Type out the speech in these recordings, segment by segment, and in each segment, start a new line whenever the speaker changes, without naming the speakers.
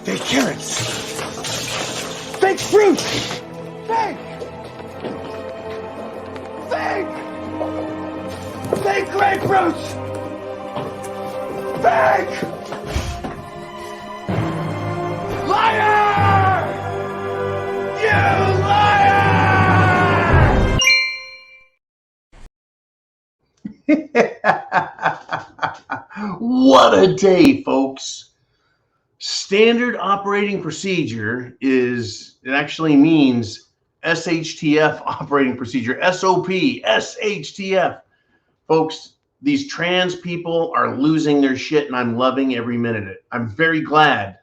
Fake carrots. Fake fruit. Fake. Fake. Fake grapefruits. Fake. Liar! You liar!
What a day, folks. Standard operating procedure it actually means SHTF operating procedure, SOP, SHTF. Folks, these trans people are losing their shit, and I'm loving every minute of it. I'm very glad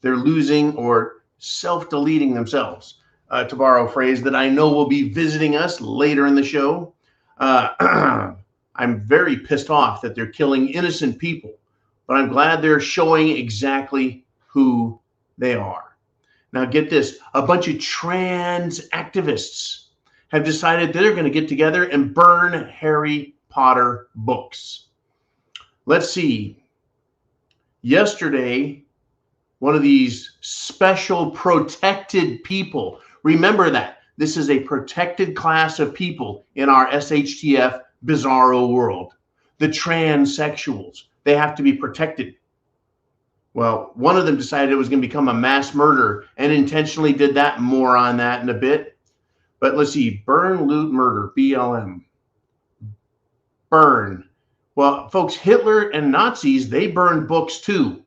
they're losing or self-deleting themselves, to borrow a phrase that I know will be visiting us later in the show. I'm very pissed off that they're killing innocent people, but I'm glad they're showing exactly who they are. Now get this, a bunch of trans activists have decided that they're going to get together and burn Harry Potter books. Let's see. Yesterday, one of these special protected people, remember that this is a protected class of people in our SHTF bizarro world, the transsexuals. They have to be protected. Well, one of them decided it was going to become a mass murder and intentionally did that. More on that in a bit. But let's see, burn, loot, murder, BLM. Burn. Well, folks, Hitler and Nazis, they burned books too.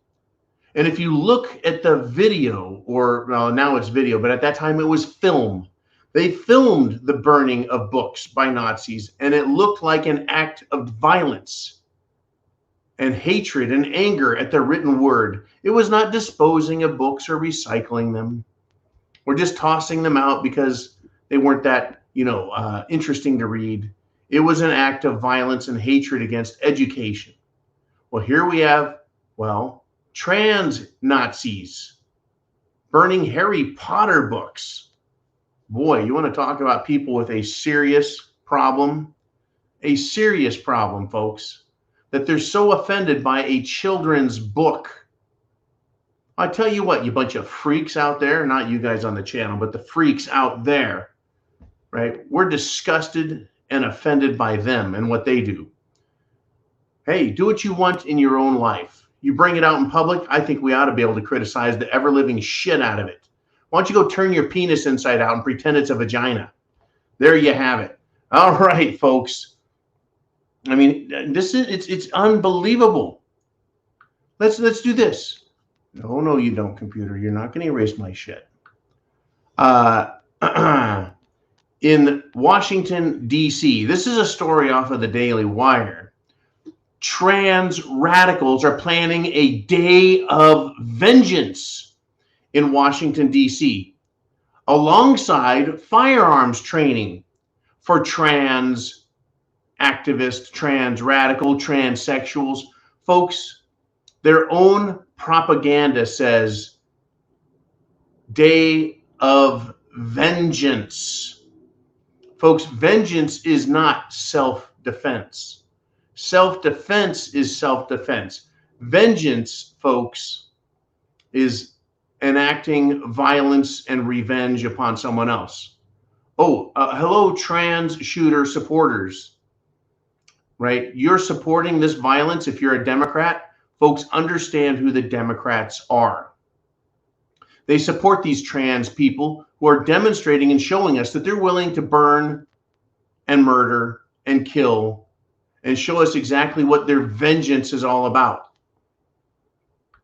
And if you look at the video, or well, now it's video, but at that time it was film. They filmed the burning of books by Nazis, and it looked like an act of violence and hatred and anger at the written word. It was not disposing of books or recycling them or just tossing them out because they weren't that, interesting to read. It was an act of violence and hatred against education. Well, here we have, trans Nazis burning Harry Potter books. Boy, you want to talk about people with a serious problem, folks, that they're so offended by a children's book. I tell you what, you bunch of freaks out there, not you guys on the channel, but the freaks out there, right? We're disgusted and offended by them and what they do. Hey, do what you want in your own life. You bring it out in public, I think we ought to be able to criticize the ever-living shit out of it. Why don't you go turn your penis inside out and pretend it's a vagina? There you have it. All right, folks. I mean, it's unbelievable. Let's do this. No, you don't, computer. You're not going to erase my shit. In Washington, D.C., this is a story off of the Daily Wire. Trans radicals are planning a day of vengeance in Washington, D.C., alongside firearms training for trans activists, trans radical, transsexuals. Folks, their own propaganda says day of vengeance. Folks, vengeance is not self-defense. Self-defense is self-defense. Vengeance, folks, is enacting violence and revenge upon someone else. Hello, trans shooter supporters, right? You're supporting this violence if you're a Democrat. Folks, understand who the Democrats are. They support these trans people who are demonstrating and showing us that they're willing to burn and murder and kill and show us exactly what their vengeance is all about.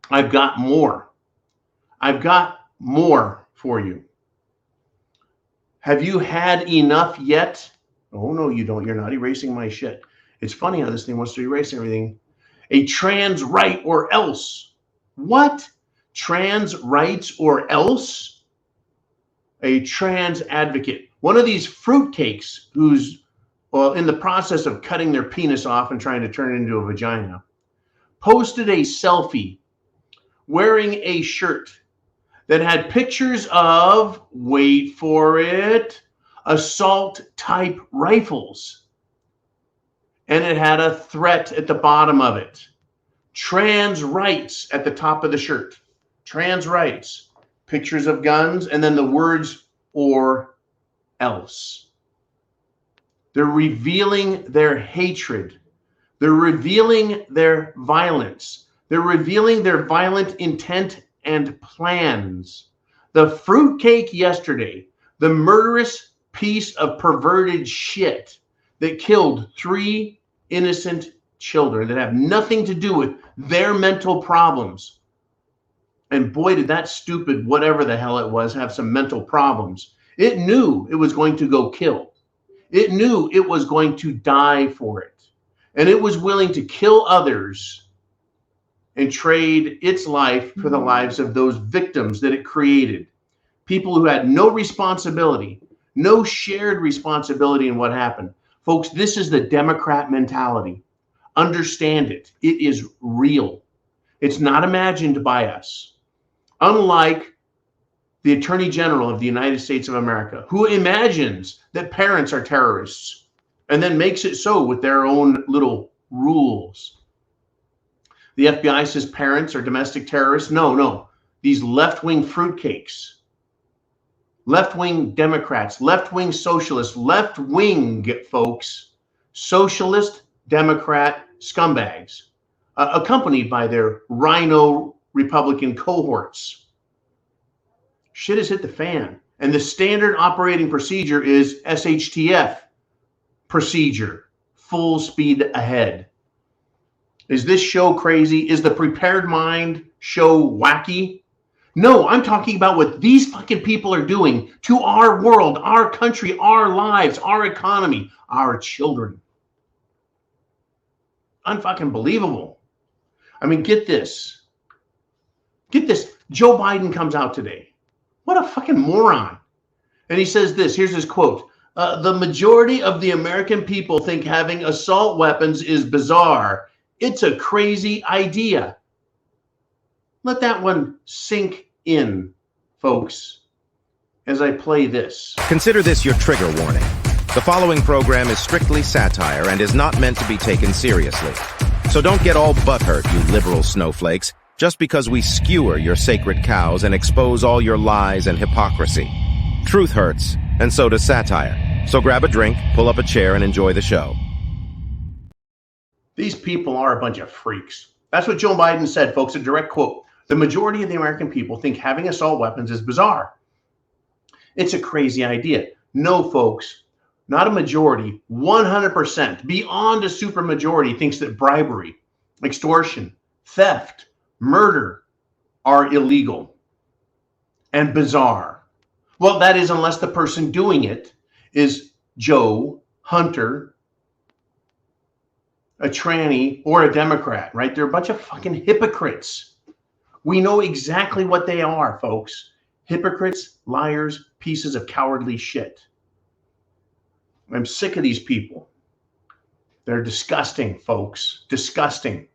I've got more for you. Have you had enough yet? Oh, no, you don't. You're not erasing my shit. It's funny how this thing wants to erase everything. A trans right or else. What? Trans rights or else? A trans advocate. One of these fruitcakes who's in the process of cutting their penis off and trying to turn it into a vagina, posted a selfie wearing a shirt that had pictures of, wait for it, assault type rifles. And it had a threat at the bottom of it. Trans rights at the top of the shirt. trans rights, pictures of guns, and then the words or else. They're revealing their hatred. They're revealing their violence. They're revealing their violent intent and plans. The fruitcake yesterday, the murderous piece of perverted shit that killed 3 innocent children that have nothing to do with their mental problems. And boy, did that stupid whatever the hell it was have some mental problems. It knew it was going to go kill. It knew it was going to die for it. And it was willing to kill others and trade its life for the lives of those victims that it created. People who had no responsibility, no shared responsibility in what happened. Folks, this is the Democrat mentality. Understand it. It is real. It's not imagined by us. Unlike the Attorney General of the United States of America, who imagines that parents are terrorists and then makes it so with their own little rules. The FBI says parents are domestic terrorists. No. These left-wing fruitcakes, left-wing Democrats, left-wing socialists, left-wing folks, socialist Democrat scumbags, accompanied by their rhino Republican cohorts. Shit has hit the fan. And the standard operating procedure is SHTF procedure, full speed ahead. Is this show crazy? Is the Prepared Mind show wacky? No, I'm talking about what these fucking people are doing to our world, our country, our lives, our economy, our children. Unfucking believable. I mean, get this. Get this. Joe Biden comes out today. What a fucking moron. And he says this. Here's his quote. The majority of the American people think having assault weapons is bizarre. It's a crazy idea. Let that one sink in, folks, as I play this.
Consider this your trigger warning. The following program is strictly satire and is not meant to be taken seriously. So don't get all butthurt, you liberal snowflakes, just because we skewer your sacred cows and expose all your lies and hypocrisy. Truth hurts, and so does satire. So grab a drink, pull up a chair, and enjoy the show.
These people are a bunch of freaks. That's what Joe Biden said, folks, a direct quote. The majority of the American people think having assault weapons is bizarre. It's a crazy idea. No, folks, not a majority, 100%, beyond a supermajority thinks that bribery, extortion, theft, murder are illegal and bizarre. Well, that is unless the person doing it is Joe, Hunter, a tranny, or a Democrat, right? They're a bunch of fucking hypocrites. We know exactly what they are, folks. Hypocrites, liars, pieces of cowardly shit. I'm sick of these people. They're disgusting, folks. Disgusting.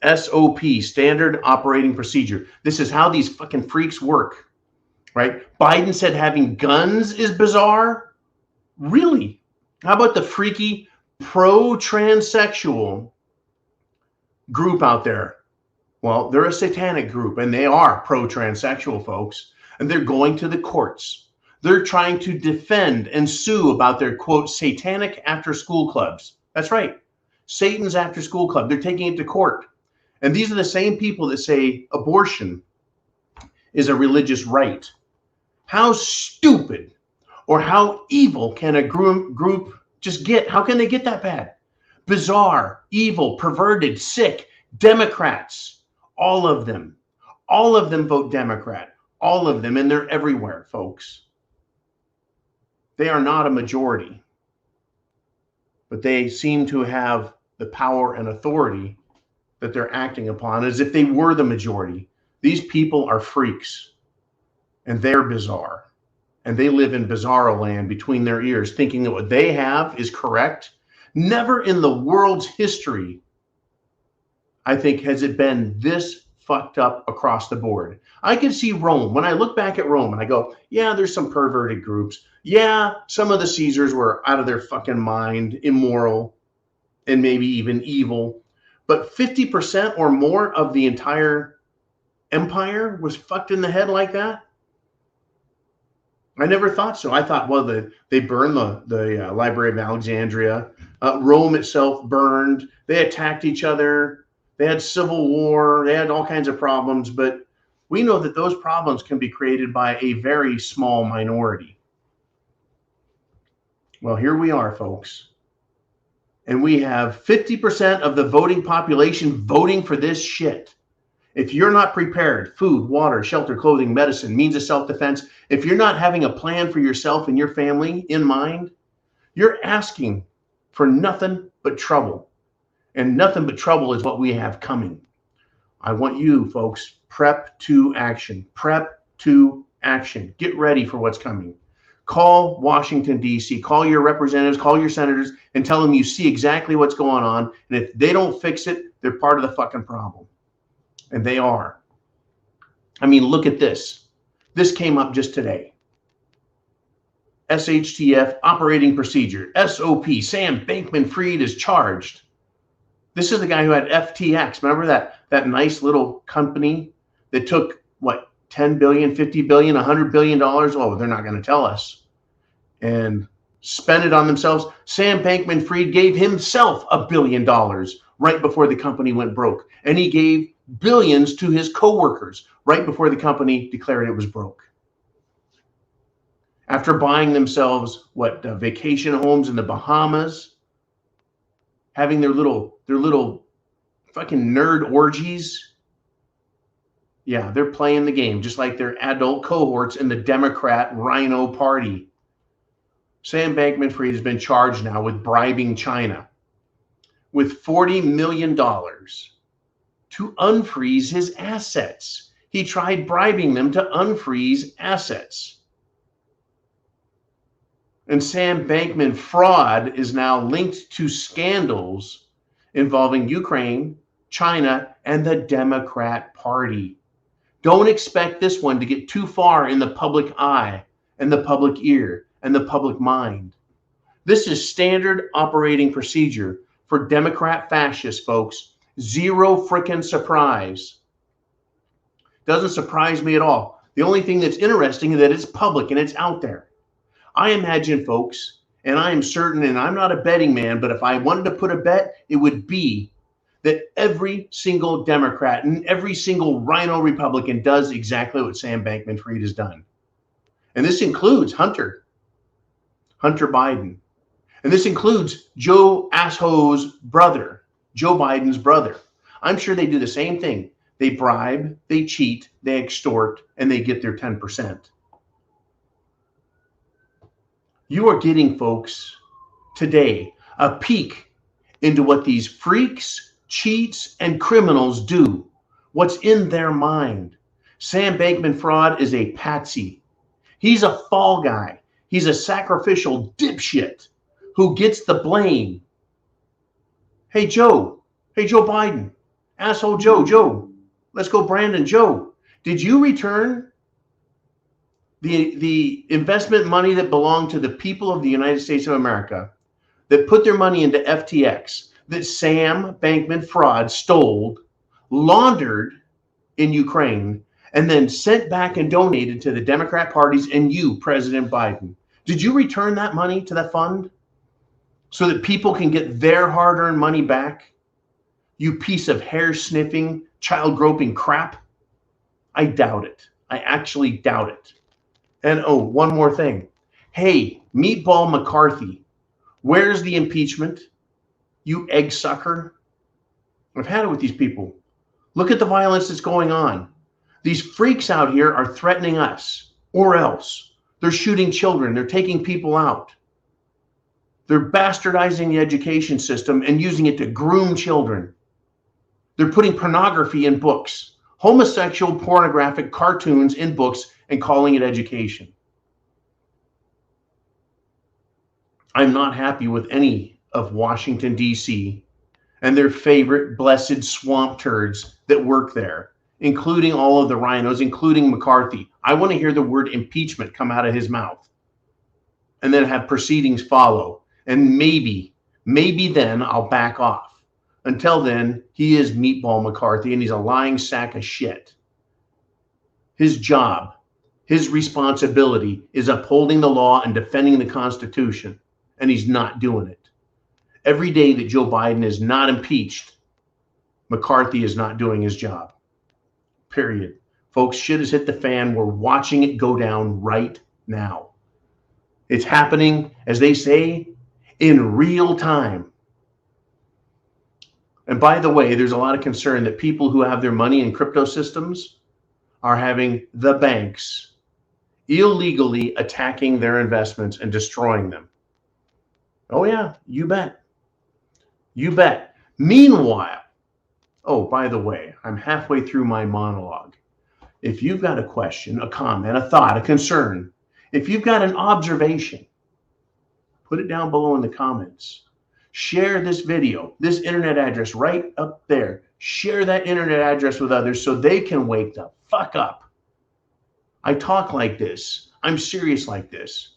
SOP, standard operating procedure. This is how these fucking freaks work, right? Biden said having guns is bizarre. Really? How about the freaky pro-transsexual group out there? Well, they're a satanic group, and they are pro-transsexual, folks. And they're going to the courts. They're trying to defend and sue about their, quote, satanic after-school clubs. That's right. Satan's after-school club. They're taking it to court. And these are the same people that say abortion is a religious right. How stupid or how evil can a group just get? How can they get that bad? Bizarre, evil, perverted, sick, Democrats. All of them vote Democrat, all of them, and they're everywhere, folks. They are not a majority, but they seem to have the power and authority that they're acting upon as if they were the majority. These people are freaks, and they're bizarre, and they live in bizarro land between their ears, thinking that what they have is correct. Never in the world's history, I think, has it been this fucked up across the board. I can see Rome. When I look back at Rome and I go, yeah, there's some perverted groups. Yeah, some of the Caesars were out of their fucking mind, immoral, and maybe even evil. But 50% or more of the entire empire was fucked in the head like that? I never thought so. I thought, well, they burned the Library of Alexandria. Rome itself burned. They attacked each other. They had civil war. They had all kinds of problems. But we know that those problems can be created by a very small minority. Well, here we are, folks. And we have 50% of the voting population voting for this shit. If you're not prepared, food, water, shelter, clothing, medicine, means of self-defense, if you're not having a plan for yourself and your family in mind, you're asking for nothing but trouble. And nothing but trouble is what we have coming. I want you, folks, prep to action. Prep to action. Get ready for what's coming. Call Washington, D.C. Call your representatives, call your senators, and tell them you see exactly what's going on. And if they don't fix it, they're part of the fucking problem. And they are. I mean, look at this. This came up just today. SHTF operating procedure, SOP. Sam Bankman-Fried is charged. This is the guy who had FTX. Remember that nice little company that took, what, 10 billion, 50 billion, 100 billion dollars? Oh, they're not going to tell us. And spend it on themselves. Sam Bankman-Fried gave himself $1 billion right before the company went broke. And he gave billions to his coworkers right before the company declared it was broke. After buying themselves, vacation homes in the Bahamas, having their little fucking nerd orgies. Yeah, they're playing the game, just like their adult cohorts in the Democrat Rhino Party. Sam Bankman-Fried has been charged now with bribing China with $40 million to unfreeze his assets. He tried bribing them to unfreeze assets. And Sam Bankman-Fried is now linked to scandals involving Ukraine, China, and the Democrat Party. Don't expect this one to get too far in the public eye and the public ear and the public mind. This is standard operating procedure for Democrat fascists, folks. Zero frickin' surprise. Doesn't surprise me at all. The only thing that's interesting is that it's public and it's out there. I imagine, folks, and I am certain, and I'm not a betting man, but if I wanted to put a bet, it would be that every single Democrat and every single Rhino Republican does exactly what Sam Bankman-Fried has done. And this includes Hunter Biden. And this includes Joe Asshole's brother, Joe Biden's brother. I'm sure they do the same thing. They bribe, they cheat, they extort, and they get their 10%. You are getting, folks, today, a peek into what these freaks, cheats, and criminals do, what's in their mind. Sam Bankman-Fried is a patsy. He's a fall guy. He's a sacrificial dipshit who gets the blame. Hey, Joe Biden, asshole Joe, let's go Brandon, Joe, did you return the investment money that belonged to the people of the United States of America that put their money into FTX that Sam Bankman-Fried stole, laundered in Ukraine, and then sent back and donated to the Democrat parties and you, President Biden? Did you return that money to that fund so that people can get their hard-earned money back? You piece of hair-sniffing, child-groping crap. I doubt it. I actually doubt it. And oh, one more thing. Hey, Meatball McCarthy, where's the impeachment? You egg sucker. I've had it with these people. Look at the violence that's going on. These freaks out here are threatening us, or else. They're shooting children. They're taking people out. They're bastardizing the education system and using it to groom children. They're putting pornography in books, homosexual pornographic cartoons in books, and calling it education. I'm not happy with any of Washington, D.C. and their favorite blessed swamp turds that work there, including all of the rhinos, including McCarthy. I want to hear the word impeachment come out of his mouth and then have proceedings follow. And maybe then I'll back off. Until then, he is Meatball McCarthy, and he's a lying sack of shit. His job, his responsibility is upholding the law and defending the Constitution, and he's not doing it. Every day that Joe Biden is not impeached, McCarthy is not doing his job. Period. Folks, shit has hit the fan. We're watching it go down right now. It's happening, as they say, in real time. And by the way, there's a lot of concern that people who have their money in crypto systems are having the banks illegally attacking their investments and destroying them. Oh yeah, you bet. You bet. Meanwhile, oh, by the way, I'm halfway through my monologue. If you've got a question, a comment, a thought, a concern, if you've got an observation, put it down below in the comments. Share this video, this internet address right up there. Share that internet address with others so they can wake the fuck up. I talk like this. I'm serious like this.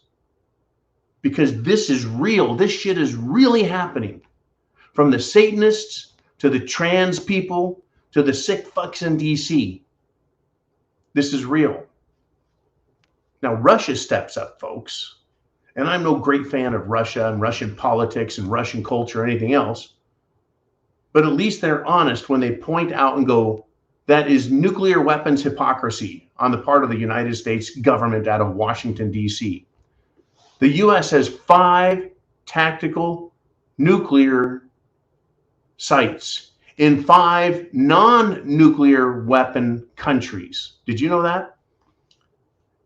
Because this is real. This shit is really happening. From the Satanists to the trans people to the sick fucks in DC. This is real. Now, Russia steps up, folks. And I'm no great fan of Russia and Russian politics and Russian culture or anything else. But at least they're honest when they point out and go, that is nuclear weapons hypocrisy on the part of the United States government out of Washington, D.C. The U.S. has 5 tactical nuclear sites in 5 non-nuclear weapon countries. Did you know that?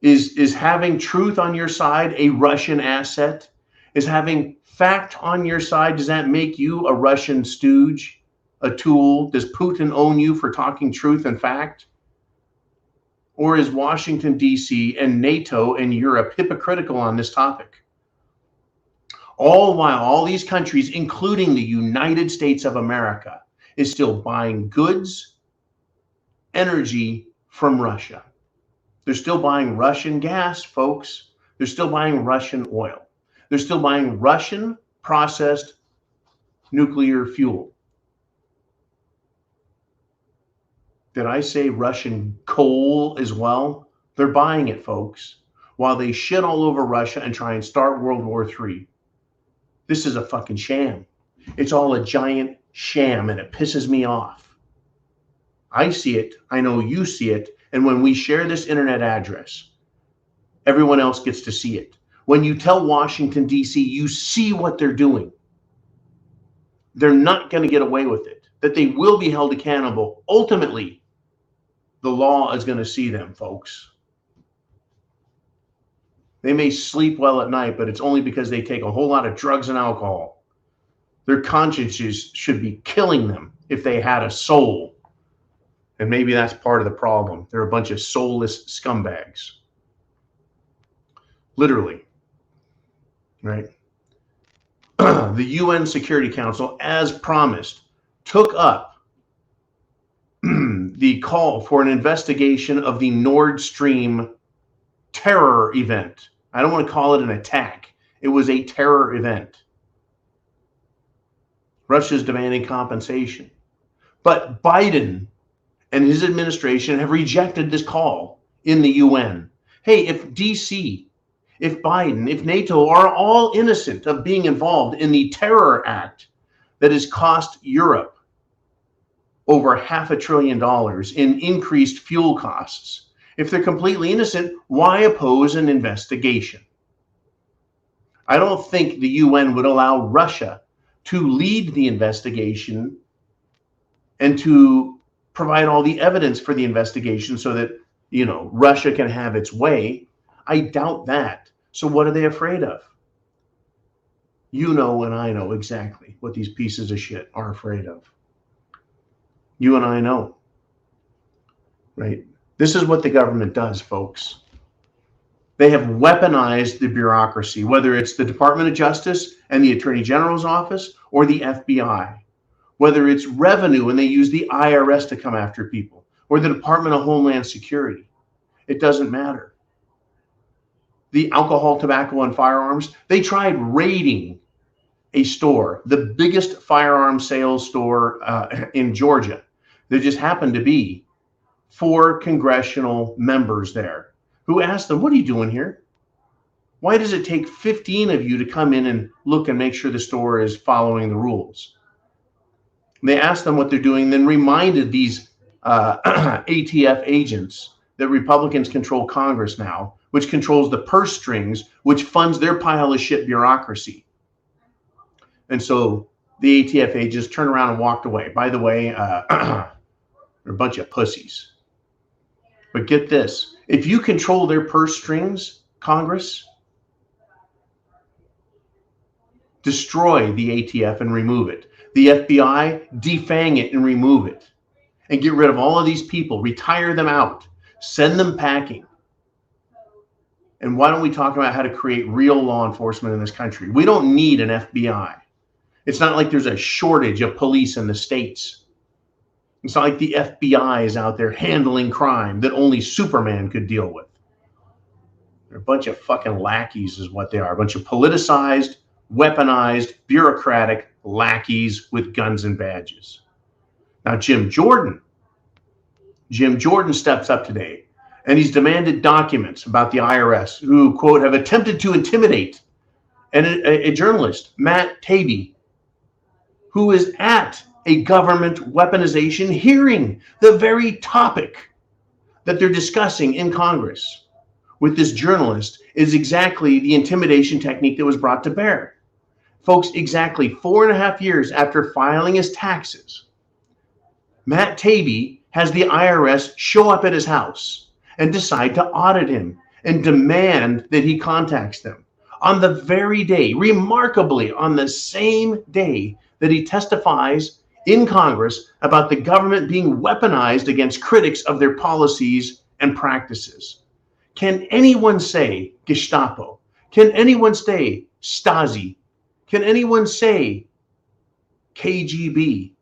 Is having truth on your side a Russian asset? Is having fact on your side, does that make you a Russian stooge, a tool? Does Putin own you for talking truth and fact? Or is Washington, D.C. and NATO and Europe hypocritical on this topic? All while all these countries, including the United States of America, is still buying goods, energy from Russia. They're still buying Russian gas, folks. They're still buying Russian oil. They're still buying Russian processed nuclear fuel. Did I say Russian coal as well? They're buying it, folks, while they shit all over Russia and try and start World War III. This is a fucking sham. It's all a giant sham, and it pisses me off. I see it. I know you see it. And when we share this internet address, everyone else gets to see it. When you tell Washington, D.C., you see what they're doing. They're not going to get away with it. That they will be held accountable. Ultimately, the law is going to see them, folks. They may sleep well at night, but it's only because they take a whole lot of drugs and alcohol. Their consciences should be killing them if they had a soul. And maybe that's part of the problem. They're a bunch of soulless scumbags. Literally. Right? The UN Security Council, as promised, took up the call for an investigation of the Nord Stream terror event. I don't want to call it an attack. It was a terror event. Russia's demanding compensation. But Biden and his administration have rejected this call in the UN. Hey, if DC, if Biden, if NATO are all innocent of being involved in the terror act that has cost Europe over $500 billion in increased fuel costs, if they're completely innocent, why oppose an investigation? I don't think the UN would allow Russia to lead the investigation and to provide all the evidence for the investigation so that, you know, Russia can have its way. I doubt that. So what are they afraid of? You know and I know exactly what these pieces of shit are afraid of. You and I know. Right? This is what the government does, folks. They have weaponized the bureaucracy, whether it's the Department of Justice and the Attorney General's office or the FBI. Whether it's revenue and they use the IRS to come after people, or the Department of Homeland Security. It doesn't matter. The alcohol, tobacco, and firearms, they tried raiding a store, the biggest firearm sales store in Georgia. There just happened to be 4 congressional members there who asked them, what are you doing here? Why does it take 15 of you to come in and look and make sure the store is following the rules? They asked them what they're doing, then reminded these ATF agents that Republicans control Congress now, which controls the purse strings, which funds their pile of shit bureaucracy. And so the ATF agents turned around and walked away. By the way, they're a bunch of pussies. But get this, if you control their purse strings, Congress, destroy the ATF and remove it. The FBI, defang it and remove it. And get rid of all of these people, retire them out, send them packing. And why don't we talk about how to create real law enforcement in this country? We don't need an FBI. It's not like there's a shortage of police in the States. It's not like the FBI is out there handling crime that only Superman could deal with. They're a bunch of fucking lackeys is what they are. A bunch of politicized, weaponized, bureaucratic lackeys with guns and badges. Now, Jim Jordan steps up today, and he's demanded documents about the IRS who, quote, have attempted to intimidate a journalist, Matt Taibbi, who is at a government weaponization hearing, the very topic that they're discussing in Congress with this journalist is exactly the intimidation technique that was brought to bear. Folks, exactly 4.5 years after filing his taxes, Matt Taibbi has the IRS show up at his house and decide to audit him and demand that he contacts them on the very day, remarkably on the same day that he testifies in Congress about the government being weaponized against critics of their policies and practices. Can anyone say Gestapo? Can anyone say Stasi? Can anyone say KGB?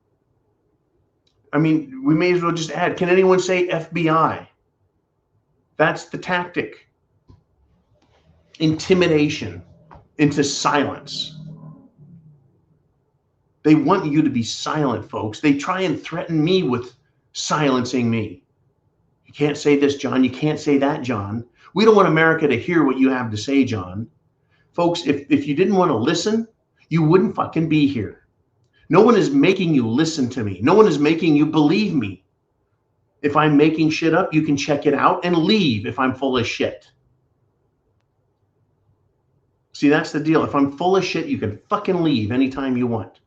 I mean, we may as well just add, can anyone say FBI? That's the tactic. Intimidation into silence. They want you to be silent, folks. They try and threaten me with silencing me. You can't say this, John. You can't say that, John. We don't want America to hear what you have to say, John. Folks, if you didn't want to listen, you wouldn't fucking be here. No one is making you listen to me. No one is making you believe me. If I'm making shit up, you can check it out and leave if I'm full of shit. See, that's the deal. If I'm full of shit, you can fucking leave anytime you want.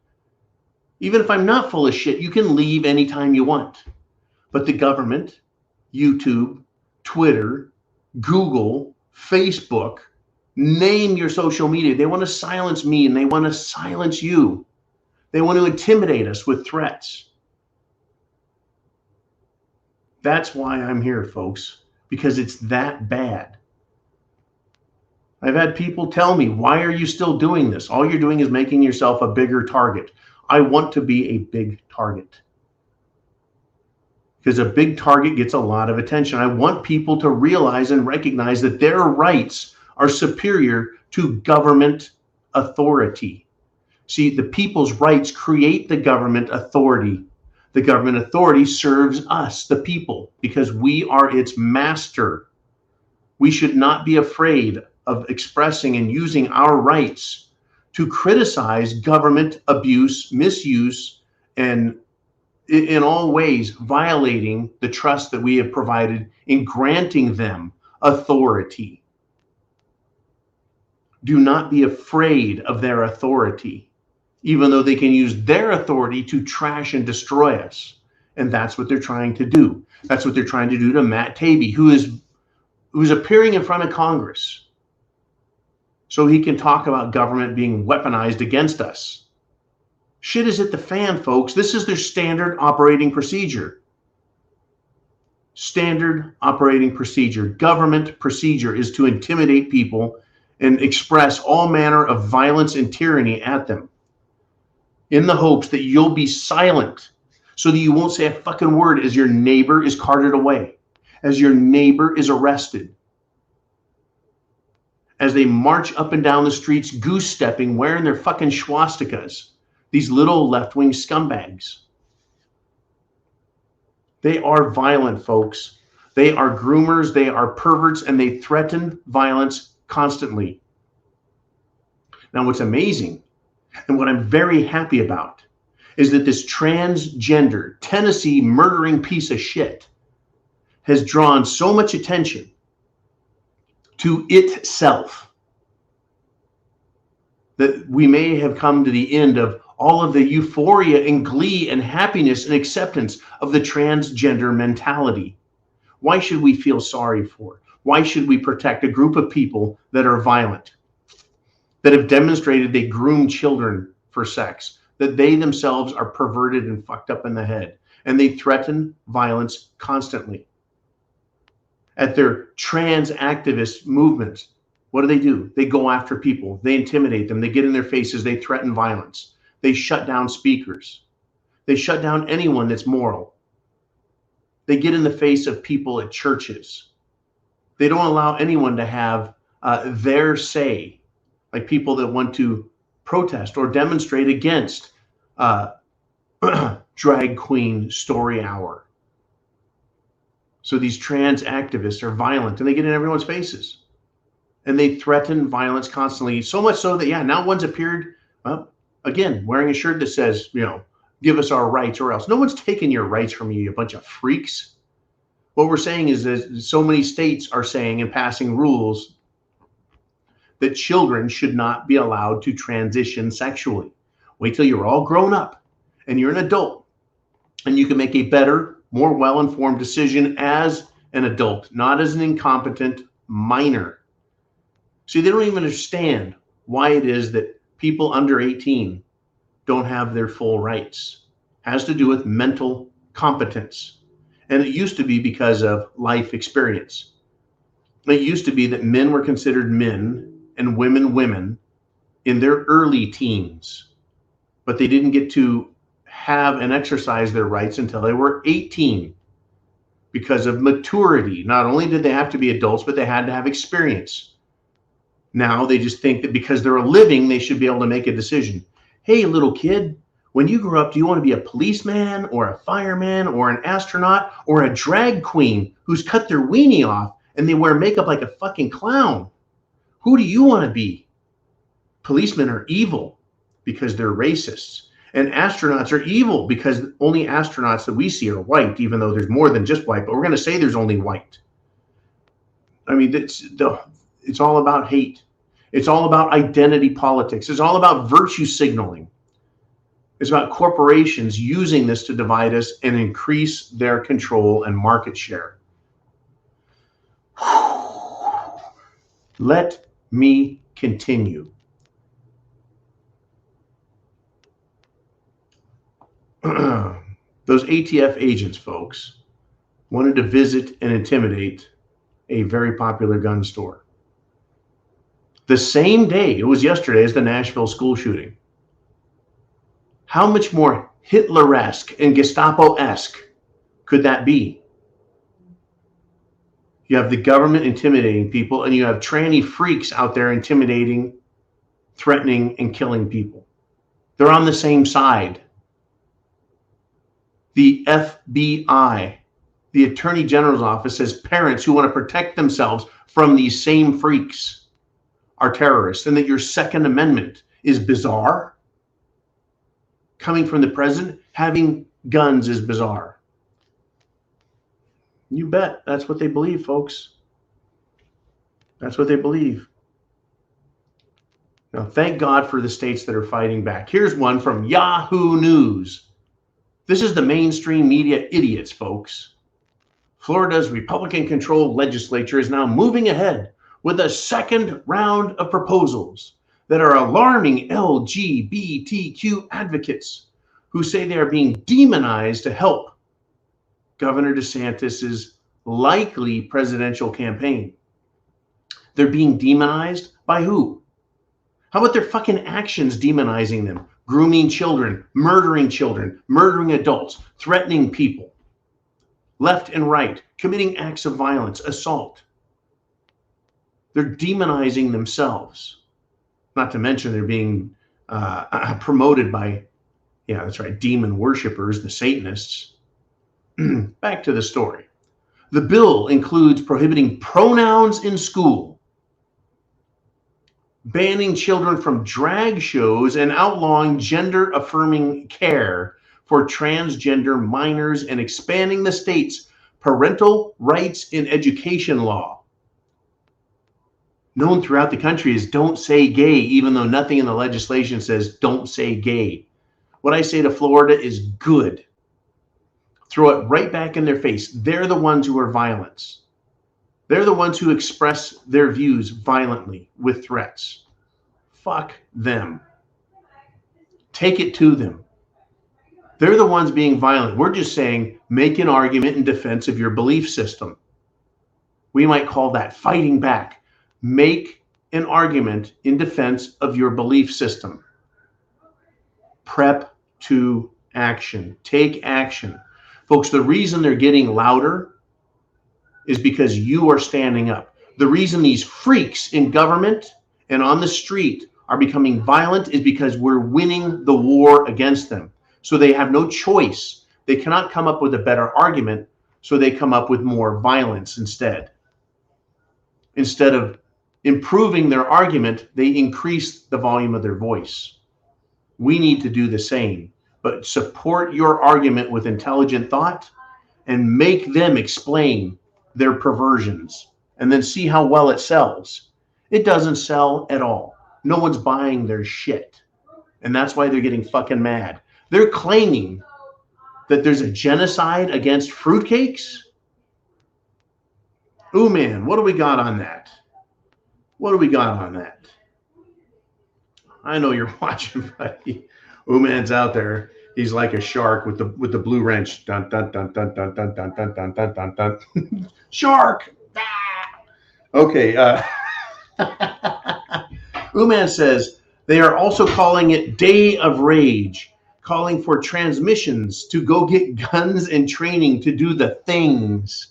Even if I'm not full of shit, you can leave anytime you want. But the government, YouTube, Twitter, Google, Facebook, name your social media. They want to silence me and they want to silence you. They want to intimidate us with threats. That's why I'm here, folks, because it's that bad. I've had people tell me, why are you still doing this? All you're doing is making yourself a bigger target. I want to be a big target. Because a big target gets a lot of attention. I want people to realize and recognize that their rights are superior to government authority. See, the people's rights create the government authority. The government authority serves us, the people, because we are its master. We should not be afraid of expressing and using our rights to criticize government abuse, misuse, and in all ways violating the trust that we have provided in granting them authority. Do not be afraid of their authority, even though they can use their authority to trash and destroy us. And that's what they're trying to do. That's what they're trying to do to Matt Taibbi, who's appearing in front of Congress so he can talk about government being weaponized against us. Shit is hit the fan, folks. This is their standard operating procedure. Standard operating procedure. Government procedure is to intimidate people and express all manner of violence and tyranny at them in the hopes that you'll be silent so that you won't say a fucking word as your neighbor is carted away, as your neighbor is arrested, as they march up and down the streets goose-stepping, wearing their fucking swastikas, these little left-wing scumbags. They are violent, folks. They are groomers, they are perverts, and they threaten violence constantly. Now, what's amazing and what I'm very happy about is that this transgender Tennessee murdering piece of shit has drawn so much attention to itself that we may have come to the end of all of the euphoria and glee and happiness and acceptance of the transgender mentality. Why should we feel sorry for it? Why should we protect a group of people that are violent, that have demonstrated they groom children for sex, that they themselves are perverted and fucked up in the head, and they threaten violence constantly? At their trans activist movements, what do? They go after people. They intimidate them. They get in their faces. They threaten violence. They shut down speakers. They shut down anyone that's moral. They get in the face of people at churches. They don't allow anyone to have their say, like people that want to protest or demonstrate against drag queen story hour. So these trans activists are violent and they get in everyone's faces and they threaten violence constantly. So much so that, yeah, now one's appeared, again, wearing a shirt that says, give us our rights or else. No one's taking your rights from you, you bunch of freaks. What we're saying is that so many states are saying and passing rules that children should not be allowed to transition sexually. Wait till you're all grown up and you're an adult and you can make a better, more well-informed decision as an adult, not as an incompetent minor. See, they don't even understand why it is that people under 18 don't have their full rights. It has to do with mental competence. And it used to be because of life experience. It used to be that men were considered men and women women in their early teens, but they didn't get to have and exercise their rights until they were 18 because of maturity. Not only did they have to be adults, but they had to have experience. Now they just think that because they're a living, they should be able to make a decision. Hey, little kid, when you grow up, do you want to be a policeman or a fireman or an astronaut or a drag queen who's cut their weenie off and they wear makeup like a fucking clown? Who do you want to be? Policemen are evil because they're racists. And astronauts are evil because only astronauts that we see are white, even though there's more than just white, but we're going to say there's only white. I mean, it's all about hate. It's all about identity politics. It's all about virtue signaling. It's about corporations using this to divide us and increase their control and market share. Let me continue. Those ATF agents, folks, wanted to visit and intimidate a very popular gun store. The same day, it was yesterday, as the Nashville school shooting. How much more Hitler-esque and Gestapo-esque could that be? You have the government intimidating people, and you have tranny freaks out there intimidating, threatening, and killing people. They're on the same side. The FBI, the Attorney General's office, says parents who want to protect themselves from these same freaks are terrorists, and that your Second Amendment is bizarre. Coming from the president, having guns is bizarre. You bet. That's what they believe, folks. That's what they believe. Now, thank God for the states that are fighting back. Here's one from Yahoo News. This is the mainstream media idiots, folks. Florida's Republican-controlled legislature is now moving ahead with a second round of proposals that are alarming LGBTQ advocates who say they are being demonized to help Governor DeSantis's likely presidential campaign. They're being demonized by who? How about their fucking actions demonizing them? Grooming children, murdering adults, threatening people, left and right, committing acts of violence, assault. They're demonizing themselves. Not to mention they're being promoted by, yeah, that's right, demon worshipers, the Satanists. back to the story. The bill includes prohibiting pronouns in school, banning children from drag shows, and outlawing gender-affirming care for transgender minors, and expanding the state's parental rights in education law. Known throughout the country as "don't say gay," even though nothing in the legislation says "don't say gay." What I say to Florida is good. Throw it right back in their face. They're the ones who are violent. They're the ones who express their views violently with threats. Fuck them. Take it to them. They're the ones being violent. We're just saying, make an argument in defense of your belief system. We might call that fighting back. Make an argument in defense of your belief system. Prep to action. Take action. Folks, the reason they're getting louder is because you are standing up. The reason these freaks in government and on the street are becoming violent is because we're winning the war against them. So they have no choice. They cannot come up with a better argument, so they come up with more violence instead. Instead of improving their argument, they increase the volume of their voice. We need to do the same, but support your argument with intelligent thought and make them explain their perversions, and then see how well it sells. It doesn't sell at all. No one's buying their shit. And that's why they're getting fucking mad. They're claiming that there's a genocide against fruitcakes. Ooh, man, what do we got on that? What do we got on that? I know you're watching, buddy. Ooh, man's out there. He's like a shark with the blue wrench. Dun dun dun dun dun dun dun dun dun dun dun dun. Shark. Okay. Uman says they are also calling it Day of Rage, calling for transmissions to go get guns and training to do the things.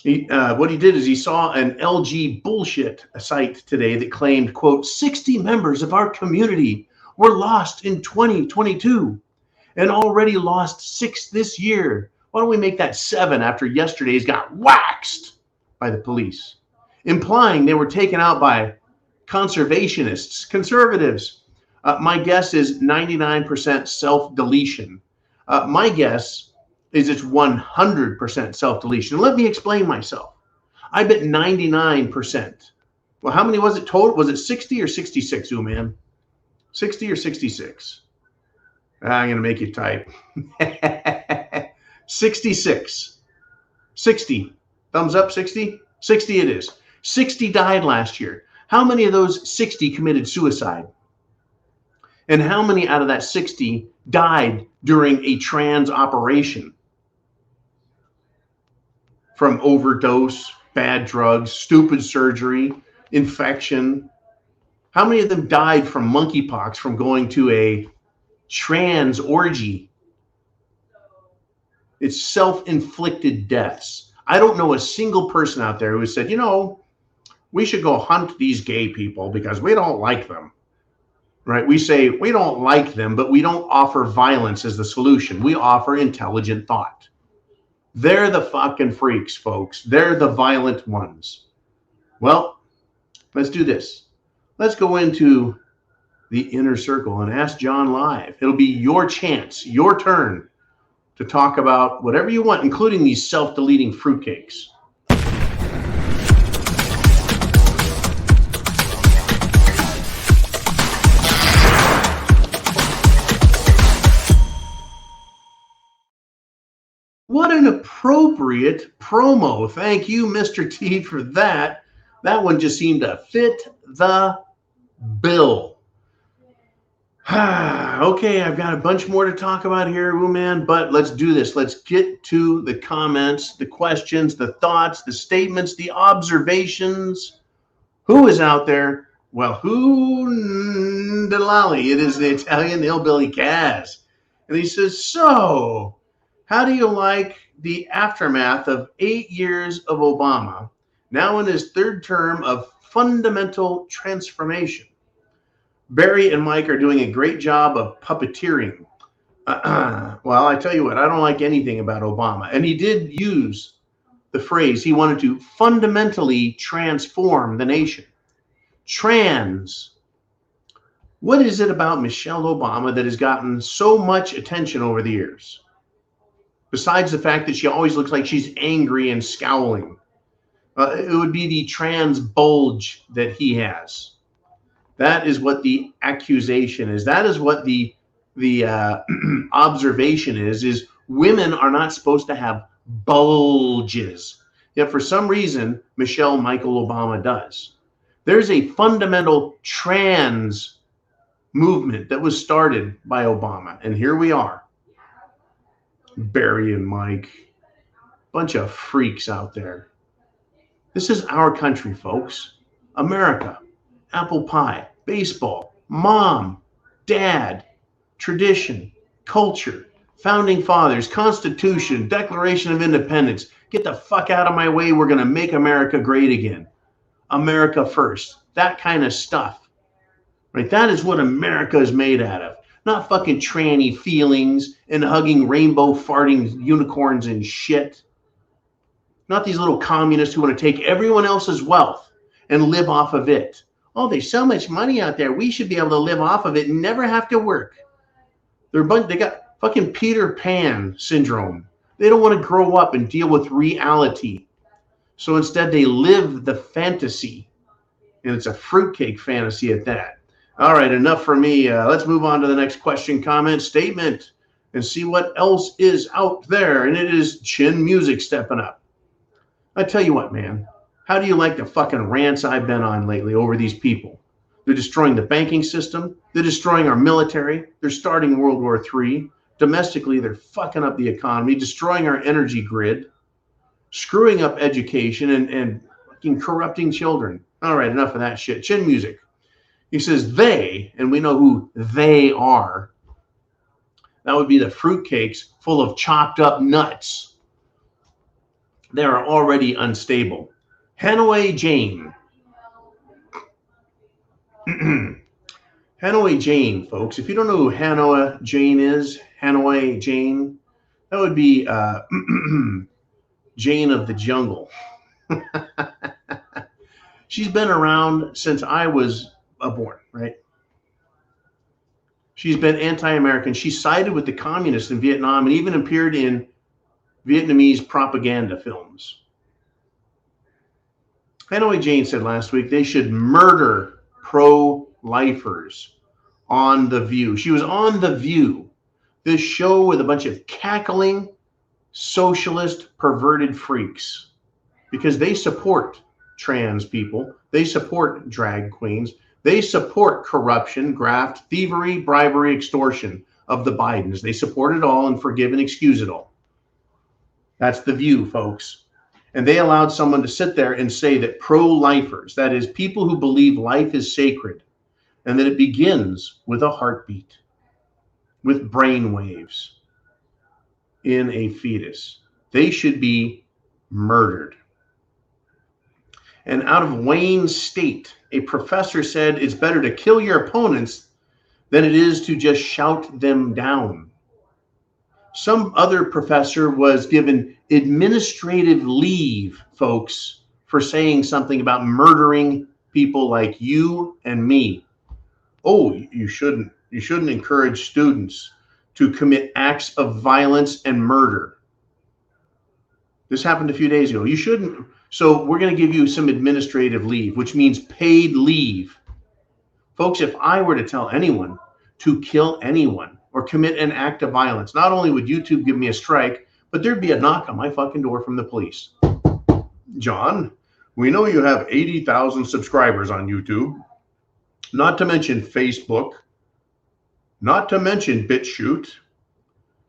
What he did is he saw an LG bullshit site today that claimed, quote, 60 members of our community were lost in 2022 and already lost 6 this year. Why don't we make that 7 after yesterday's got waxed by the police, implying they were taken out by conservationists, conservatives. My guess is 99% self-deletion. My guess is it's 100% self-deletion. Let me explain myself. I bet 99%. Well, how many was it total? Was it 60 or 66, man? 60 or 66? I'm going to make you type. 66. 60. Thumbs up, 60? 60 it is. 60 died last year. How many of those 60 committed suicide? And how many out of that 60 died during a trans operation? From overdose, bad drugs, stupid surgery, infection. How many of them died from monkeypox from going to a trans orgy? It's self-inflicted deaths. I don't know a single person out there who said, you know, we should go hunt these gay people because we don't like them. Right? We say we don't like them, but we don't offer violence as the solution. We offer intelligent thought. They're the fucking freaks, folks. They're the violent ones. Well, let's do this. Let's go into the inner circle and ask John live. It'll be your chance, your turn to talk about whatever you want, including these self-deleting fruitcakes. What an appropriate promo. Thank you, Mr. T, for that. That one just seemed to fit the bill. Okay, I've got a bunch more to talk about here, man, but let's do this. Let's get to the comments, the questions, the thoughts, the statements, the observations. Who is out there? Well, who Delali? It is the Italian hillbilly Kaz. And he says, so, how do you like the aftermath of 8 years of Obama, now in his 3rd term of fundamental transformation? Barry and Mike are doing a great job of puppeteering. Well, I tell you what, I don't like anything about Obama. And he did use the phrase he wanted to fundamentally transform the nation. Trans. What is it about Michelle Obama that has gotten so much attention over the years? Besides the fact that she always looks like she's angry and scowling. It would be the trans bulge that he has. That is what the accusation is. That is what the observation is women are not supposed to have bulges. Yet for some reason, Michelle Michael Obama does. There's a fundamental trans movement that was started by Obama. And here we are. Barry and Mike. Bunch of freaks out there. This is our country, folks. America. Apple pie. Baseball. Mom. Dad. Tradition. Culture. Founding fathers. Constitution. Declaration of Independence. Get the fuck out of my way. We're going to make America great again. America first. That kind of stuff. Right? That is what America is made out of. Not fucking tranny feelings and hugging rainbow farting unicorns and shit. Not these little communists who want to take everyone else's wealth and live off of it. Oh, there's so much money out there. We should be able to live off of it and never have to work. They got fucking Peter Pan syndrome. They don't want to grow up and deal with reality. So instead they live the fantasy. And it's a fruitcake fantasy at that. All right, enough for me. Let's move on to the next question, comment, statement, and see what else is out there. And it is Chin Music stepping up. I tell you what, man, how do you like the fucking rants I've been on lately over these people? They're destroying the banking system. They're destroying our military. They're starting World War III. Domestically, they're fucking up the economy, destroying our energy grid, screwing up education, and fucking corrupting children. All right, enough of that shit. Chin Music. He says they, and we know who they are. That would be the fruitcakes full of chopped up nuts. They are already unstable. Hanoi Jane. Hanoi Jane, folks. If you don't know who Hanoi Jane is, Hanoi Jane, that would be Jane of the Jungle. She's been around since I was born, right? She's been anti-American. She sided with the communists in Vietnam and even appeared in Vietnamese propaganda films. Hanoi Jane said last week they should murder pro-lifers on The View. She was on The View, this show with a bunch of cackling, socialist, perverted freaks, because they support trans people. They support drag queens. They support corruption, graft, thievery, bribery, extortion of the Bidens. They support it all and forgive and excuse it all. That's The View, folks. And they allowed someone to sit there and say that pro-lifers, that is, people who believe life is sacred, and that it begins with a heartbeat, with brain waves in a fetus, they should be murdered. And out of Wayne State, a professor said it's better to kill your opponents than it is to just shout them down. Some other professor was given administrative leave, folks, for saying something about murdering people like you and me. Oh, you shouldn't encourage students to commit acts of violence and murder. This happened a few days ago. You shouldn't. So we're going to give you some administrative leave, which means paid leave. Folks, if I were to tell anyone to kill anyone or commit an act of violence, not only would YouTube give me a strike, but there'd be a knock on my fucking door from the police. John, we know you have 80,000 subscribers on YouTube, not to mention Facebook, not to mention BitChute,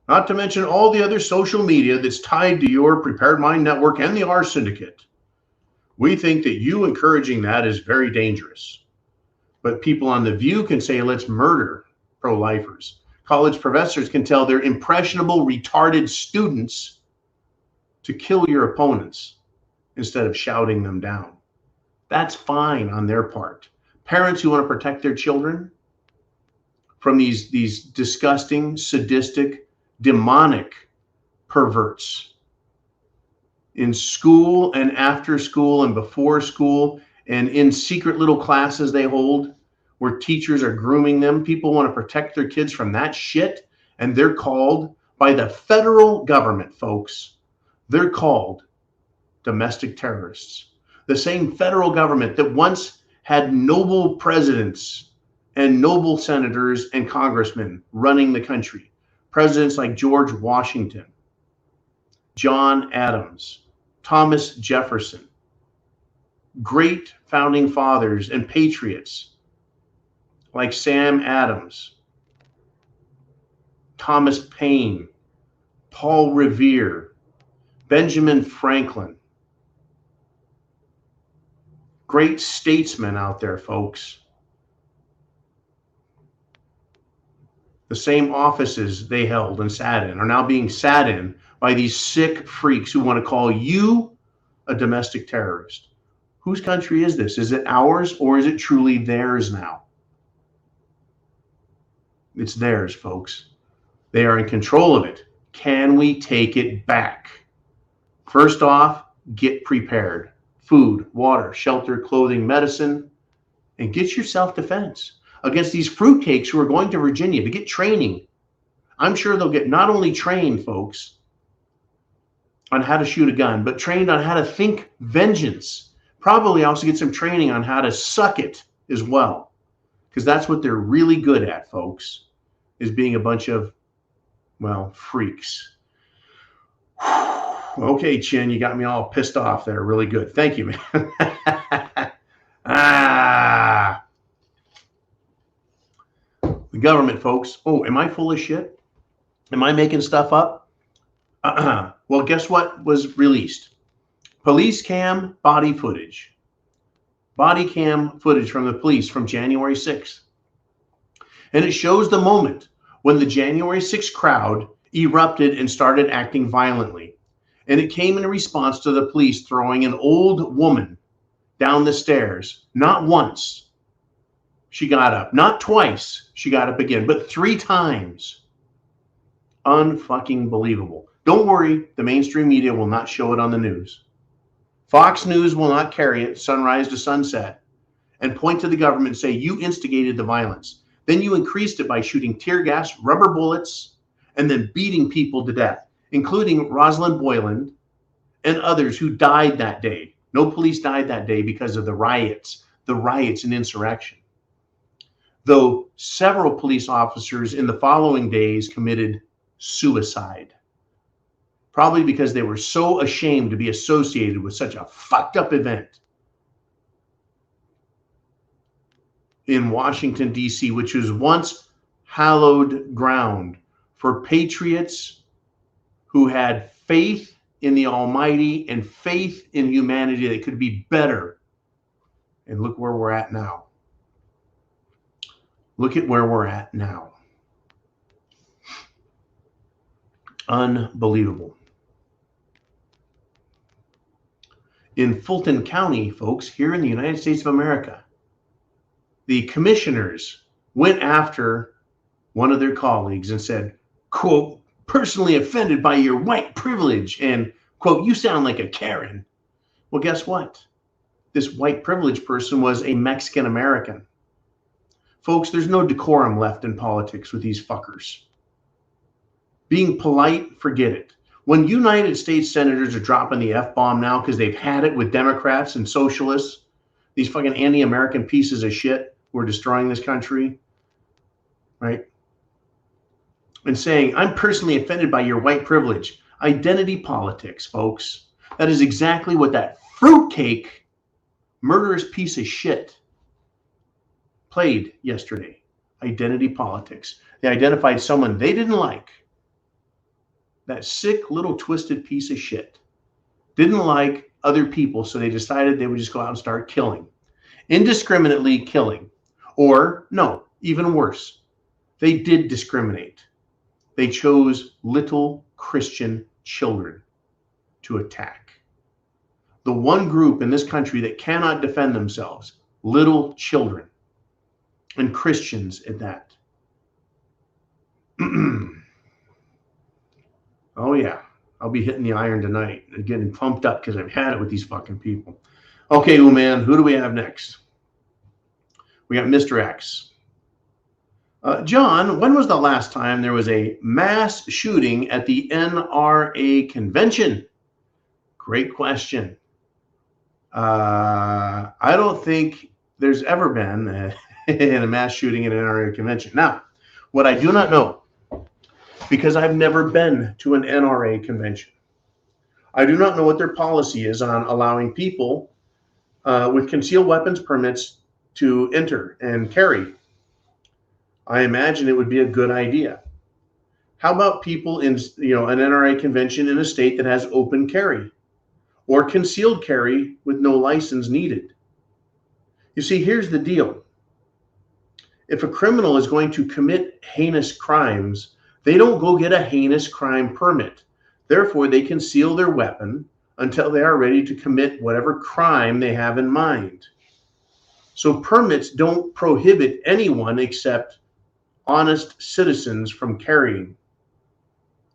not to mention all the other social media that's tied to your Prepared Mind Network and the R Syndicate. We think that you encouraging that is very dangerous. But people on The View can say, let's murder pro-lifers. College professors can tell their impressionable, retarded students to kill your opponents instead of shouting them down. That's fine on their part. Parents who want to protect their children, from these disgusting, sadistic, demonic perverts in school and after school and before school and in secret little classes they hold where teachers are grooming them. People want to protect their kids from that shit, and they're called by the federal government, folks. They're called domestic terrorists. The same federal government that once had noble presidents and noble senators and congressmen running the country. Presidents like George Washington, John Adams, Thomas Jefferson, great founding fathers and patriots like Sam Adams, Thomas Paine, Paul Revere, Benjamin Franklin. Great statesmen out there, folks. The same offices they held and sat in are now being sat in by these sick freaks who want to call you a domestic terrorist. Whose country is this? Is it ours, or is it truly theirs now? It's theirs, folks. They are in control of it. Can we take it back? First off, get prepared. Food, water, shelter, clothing, medicine, and get your self-defense against these fruitcakes who are going to Virginia to get training. I'm sure they'll get not only trained, folks, on how to shoot a gun, but trained on how to think vengeance. Probably also get some training on how to suck it as well, because that's what they're really good at, folks, is being a bunch of, well, freaks. Okay, Chin, you got me all pissed off there. Really good. Thank you, man. The government, folks. Oh, am I full of shit? Am I making stuff up? Well, guess what was released? Police cam body footage. Body cam footage from the police from January 6th. And it shows the moment when the January 6th crowd erupted and started acting violently. And it came in response to the police throwing an old woman down the stairs. Not once she got up. Not twice she got up again, but 3 times. Unfucking believable. Don't worry, the mainstream media will not show it on the news. Fox News will not carry it sunrise to sunset and point to the government and say, you instigated the violence. Then you increased it by shooting tear gas, rubber bullets, and then beating people to death, including Rosalind Boyland and others who died that day. No police died that day because of the riots and insurrection. Though several police officers in the following days committed suicide, probably because they were so ashamed to be associated with such a fucked up event in Washington, D.C., which was once hallowed ground for patriots who had faith in the Almighty and faith in humanity that could be better. And look where we're at now. Look at where we're at now. Unbelievable. In Fulton County, folks, here in the United States of America, the commissioners went after one of their colleagues and said, quote, personally offended by your white privilege, and quote, you sound like a Karen. Well, guess what? This white privilege person was a Mexican American. Folks, there's no decorum left in politics with these fuckers. Being polite, forget it. When United States senators are dropping the F-bomb now because they've had it with Democrats and socialists, these fucking anti-American pieces of shit who are destroying this country, right? And saying, I'm personally offended by your white privilege. Identity politics, folks. That is exactly what that fruitcake, murderous piece of shit played yesterday. Identity politics. They identified someone they didn't like. That sick little twisted piece of shit. Didn't like other people, so they decided they would just go out and start killing. Indiscriminately killing. Or, no, even worse. They did discriminate. They chose little Christian children to attack. The one group in this country that cannot defend themselves, little children, and Christians at that. Oh, yeah. I'll be hitting the iron tonight and getting pumped up because I've had it with these fucking people. Okay, man, who do we have next? We got Mr. X. John, when was the last time there was a mass shooting at the NRA convention? Great question. I don't think there's ever been a mass shooting at an NRA convention. Now, what I do not know, because I've never been to an NRA convention, I do not know what their policy is on allowing people with concealed weapons permits to enter and carry. I imagine it would be a good idea. How about people in, an NRA convention in a state that has open carry or concealed carry with no license needed? You see, here's the deal. If a criminal is going to commit heinous crimes, they don't go get a heinous crime permit. Therefore, they conceal their weapon until they are ready to commit whatever crime they have in mind. So permits don't prohibit anyone except honest citizens from carrying.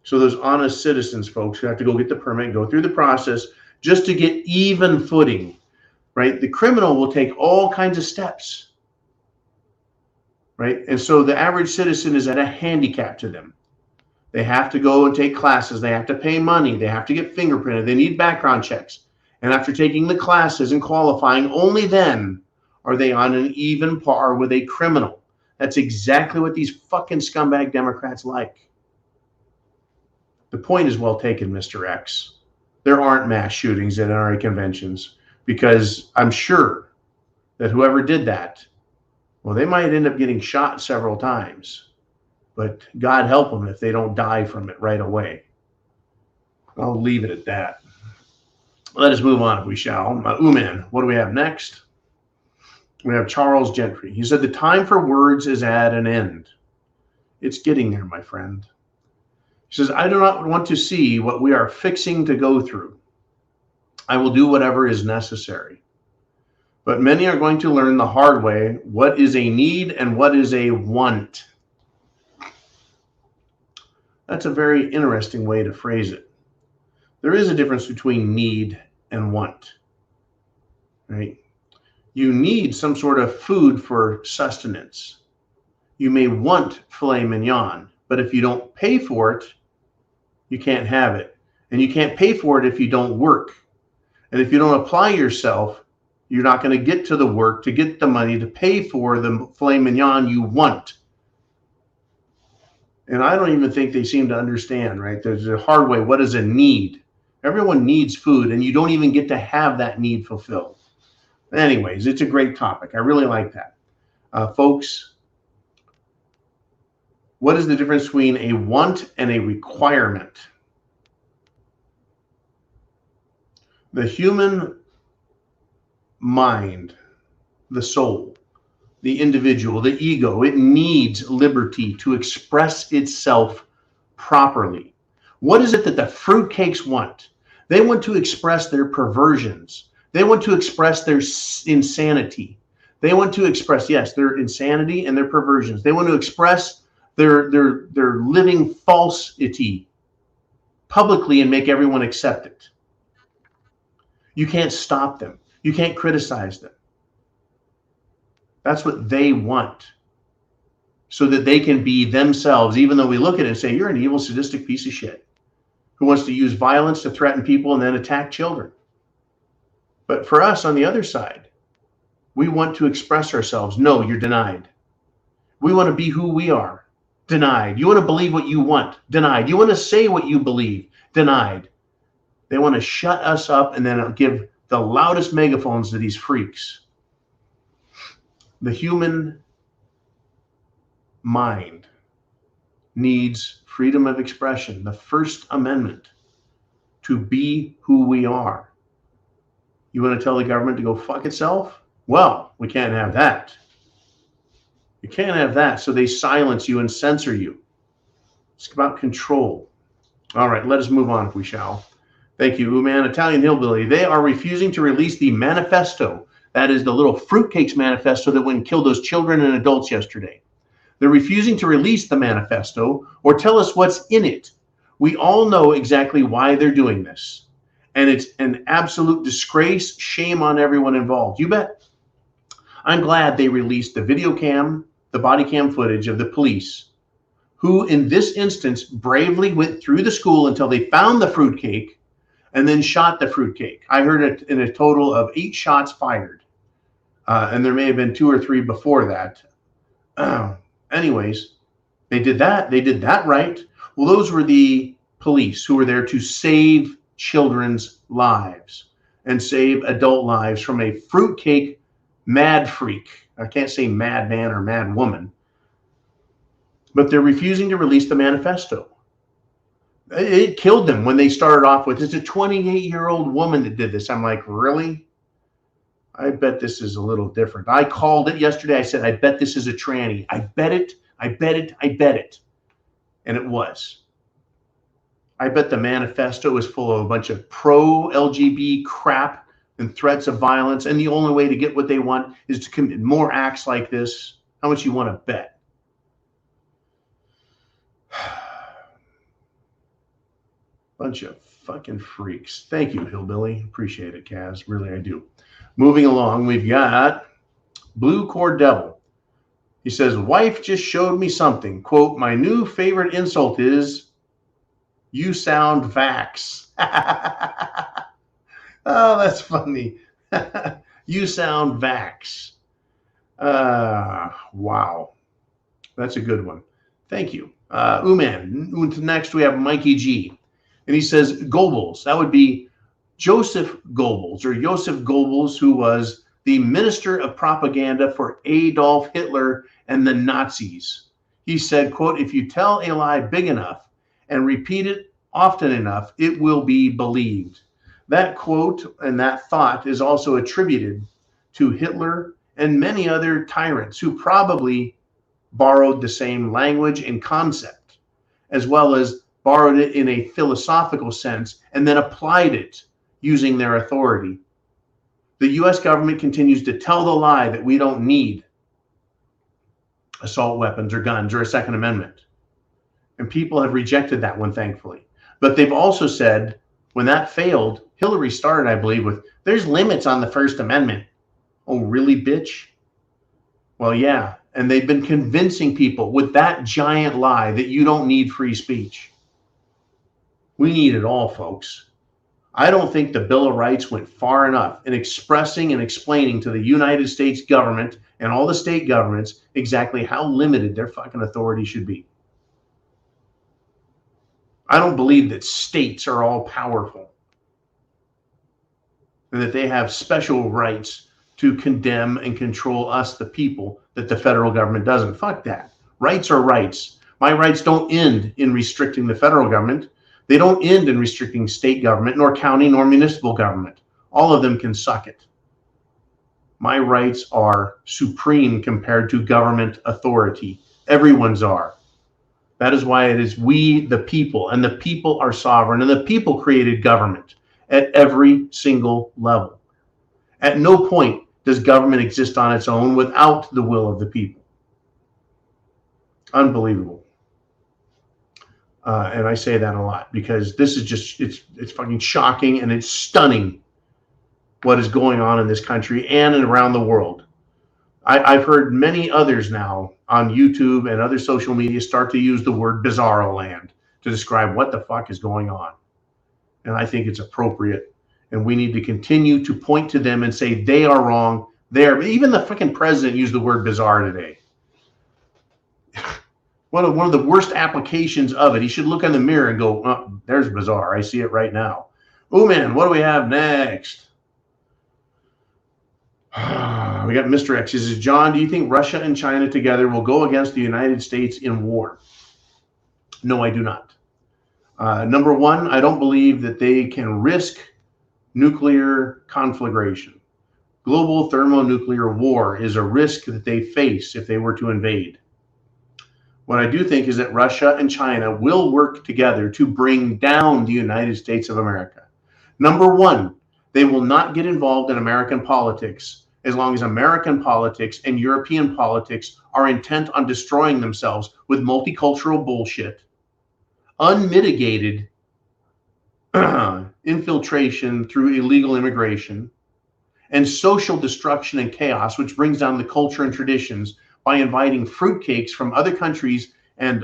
So those honest citizens, folks, who have to go get the permit, go through the process just to get even footing, right? The criminal will take all kinds of steps, right? And so the average citizen is at a handicap to them. They have to go and take classes. They have to pay money. They have to get fingerprinted. They need background checks. And after taking the classes and qualifying, only then are they on an even par with a criminal. That's exactly what these fucking scumbag Democrats like. The point is well taken, Mr. X. There aren't mass shootings at NRA conventions because I'm sure that whoever did that, well, they might end up getting shot several times, but God help them if they don't die from it right away. I'll leave it at that. Let us move on if we shall. Uman, what do we have next? We have Charles Gentry. He said, the time for words is at an end. It's getting there, my friend. He says, I do not want to see what we are fixing to go through. I will do whatever is necessary. But many are going to learn the hard way what is a need and what is a want. That's a very interesting way to phrase it. There is a difference between need and want, right? You need some sort of food for sustenance. You may want filet mignon, but if you don't pay for it, you can't have it. And you can't pay for it if you don't work. And if you don't apply yourself, you're not going to get to the work to get the money to pay for the filet mignon you want. And I don't even think they seem to understand, right? There's a hard way. What is a need? Everyone needs food, and you don't even get to have that need fulfilled. Anyways, it's a great topic. I really like that. Folks, what is the difference between a want and a requirement? The human mind, the soul, the individual, the ego, it needs liberty to express itself properly. What is it that the fruitcakes want? They want to express their perversions. They want to express their insanity. They want to express, yes, their insanity and their perversions. They want to express their living falsity publicly and make everyone accept it. You can't stop them. You can't criticize them. That's what they want, so that they can be themselves, even though we look at it and say, you're an evil, sadistic piece of shit who wants to use violence to threaten people and then attack children. But for us on the other side, we want to express ourselves. No, you're denied. We want to be who we are. Denied. You want to believe what you want. Denied. You want to say what you believe. Denied. They want to shut us up and then give the loudest megaphones to these freaks. The human mind needs freedom of expression, the First Amendment, to be who we are. You want to tell the government to go fuck itself? Well, we can't have that. You can't have that, so they silence you and censor you. It's about control. All right, let us move on if we shall. Thank you, Uman. Italian Hillbilly. They are refusing to release the manifesto. That is the little fruitcakes manifesto that went and killed those children and adults yesterday. They're refusing to release the manifesto or tell us what's in it. We all know exactly why they're doing this. And it's an absolute disgrace, shame on everyone involved. You bet. I'm glad they released the video cam, the body cam footage of the police, who in this instance bravely went through the school until they found the fruitcake and then shot the fruitcake. I heard it in a total of 8 shots fired. And there may have been 2 or 3 before that. Anyways, they did that. They did that right. Well, those were the police who were there to save children's lives and save adult lives from a fruitcake mad freak. I can't say madman or mad woman, but they're refusing to release the manifesto. It killed them when they started off with, it's a 28-year-old woman that did this. I'm like, really? I bet this is a little different. I called it yesterday. I said, I bet this is a tranny. I bet it. I bet it. I bet it. And it was. I bet the manifesto is full of a bunch of pro-LGBT crap and threats of violence. And the only way to get what they want is to commit more acts like this. How much you want to bet? Bunch of fucking freaks. Thank you, Hillbilly. Appreciate it, Kaz. Really, I do. Moving along, we've got Blue Cord Devil. He says, wife just showed me something. Quote, my new favorite insult is, you sound vax. Oh, that's funny. You sound vax. Wow. That's a good one. Thank you. Uman. Next, we have Mikey G. And he says, Goebbels. That would be Joseph Goebbels, or Joseph Goebbels, who was the minister of propaganda for Adolf Hitler and the Nazis. He said, quote, if you tell a lie big enough and repeat it often enough, it will be believed. That quote and that thought is also attributed to Hitler and many other tyrants who probably borrowed the same language and concept, as well as borrowed it in a philosophical sense and then applied it using their authority. The US government continues to tell the lie that we don't need assault weapons or guns or a Second Amendment. And people have rejected that one, thankfully. But they've also said, when that failed, Hillary started, I believe, with, there's limits on the First Amendment. Oh, really, bitch? Well, yeah. And they've been convincing people with that giant lie that you don't need free speech. We need it all, folks. I don't think the Bill of Rights went far enough in expressing and explaining to the United States government and all the state governments exactly how limited their fucking authority should be. I don't believe that states are all powerful and that they have special rights to condemn and control us, the people, that the federal government doesn't. Fuck that. Rights are rights. My rights don't end in restricting the federal government. They don't end in restricting state government, nor county, nor municipal government. All of them can suck it. My rights are supreme compared to government authority. Everyone's are. That is why it is we, the people, and the people are sovereign, and the people created government at every single level. At no point does government exist on its own without the will of the people. Unbelievable. And I say that a lot because this is just, it's fucking shocking and it's stunning what is going on in this country and around the world. I've heard many others now on YouTube and other social media start to use the word bizarro land to describe what the fuck is going on. And I think it's appropriate. And we need to continue to point to them and say they are wrong. Even the fucking president used the word bizarre today. One of the worst applications of it. He should look in the mirror and go, oh, there's bizarre. I see it right now. Oh, man, what do we have next? We got Mr. X. He says, John, do you think Russia and China together will go against the United States in war? No, I do not. Number one, I don't believe that they can risk nuclear conflagration. Global thermonuclear war is a risk that they face if they were to invade. What I do think is that Russia and China will work together to bring down the United States of America. Number one, they will not get involved in American politics as long as American politics and European politics are intent on destroying themselves with multicultural bullshit, unmitigated infiltration through illegal immigration, and social destruction and chaos, which brings down the culture and traditions by inviting fruitcakes from other countries and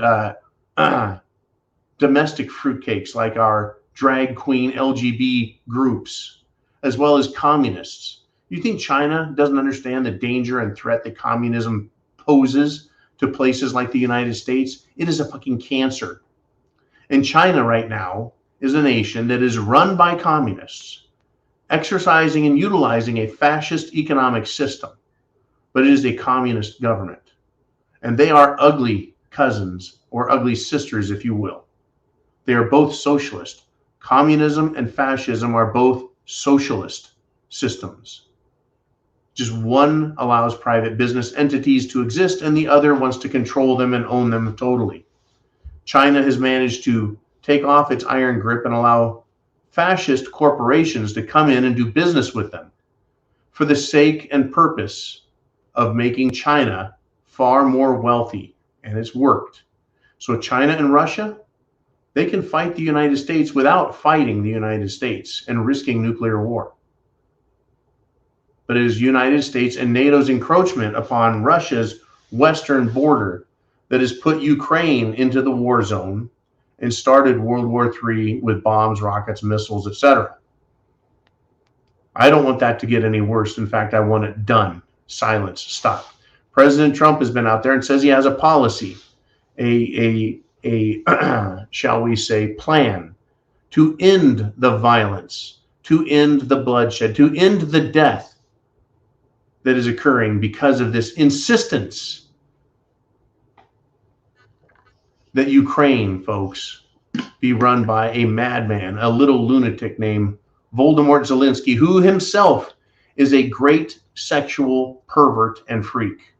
domestic fruitcakes like our drag queen LGB groups, as well as communists. You think China doesn't understand the danger and threat that communism poses to places like the United States? It is a fucking cancer. And China right now is a nation that is run by communists, exercising and utilizing a fascist economic system, but it is a communist government. And they are ugly cousins, or ugly sisters, if you will. They are both socialist. Communism and fascism are both socialist systems. Just one allows private business entities to exist, and the other wants to control them and own them totally. China has managed to take off its iron grip and allow fascist corporations to come in and do business with them for the sake and purpose of making China far more wealthy, and it's worked. So China and Russia, they can fight the United States without fighting the United States and risking nuclear war. But it is United States and NATO's encroachment upon Russia's western border that has put Ukraine into the war zone and started World War III with bombs, rockets, missiles, etc. I don't want that to get any worse. In fact, I want it done. Silence. Stop. President Trump has been out there and says he has a policy, a shall we say, plan to end the violence, to end the bloodshed, to end the death that is occurring because of this insistence that Ukraine, folks, be run by a madman, a little lunatic named Voldemort Zelensky, who himself is a great sexual pervert and freak.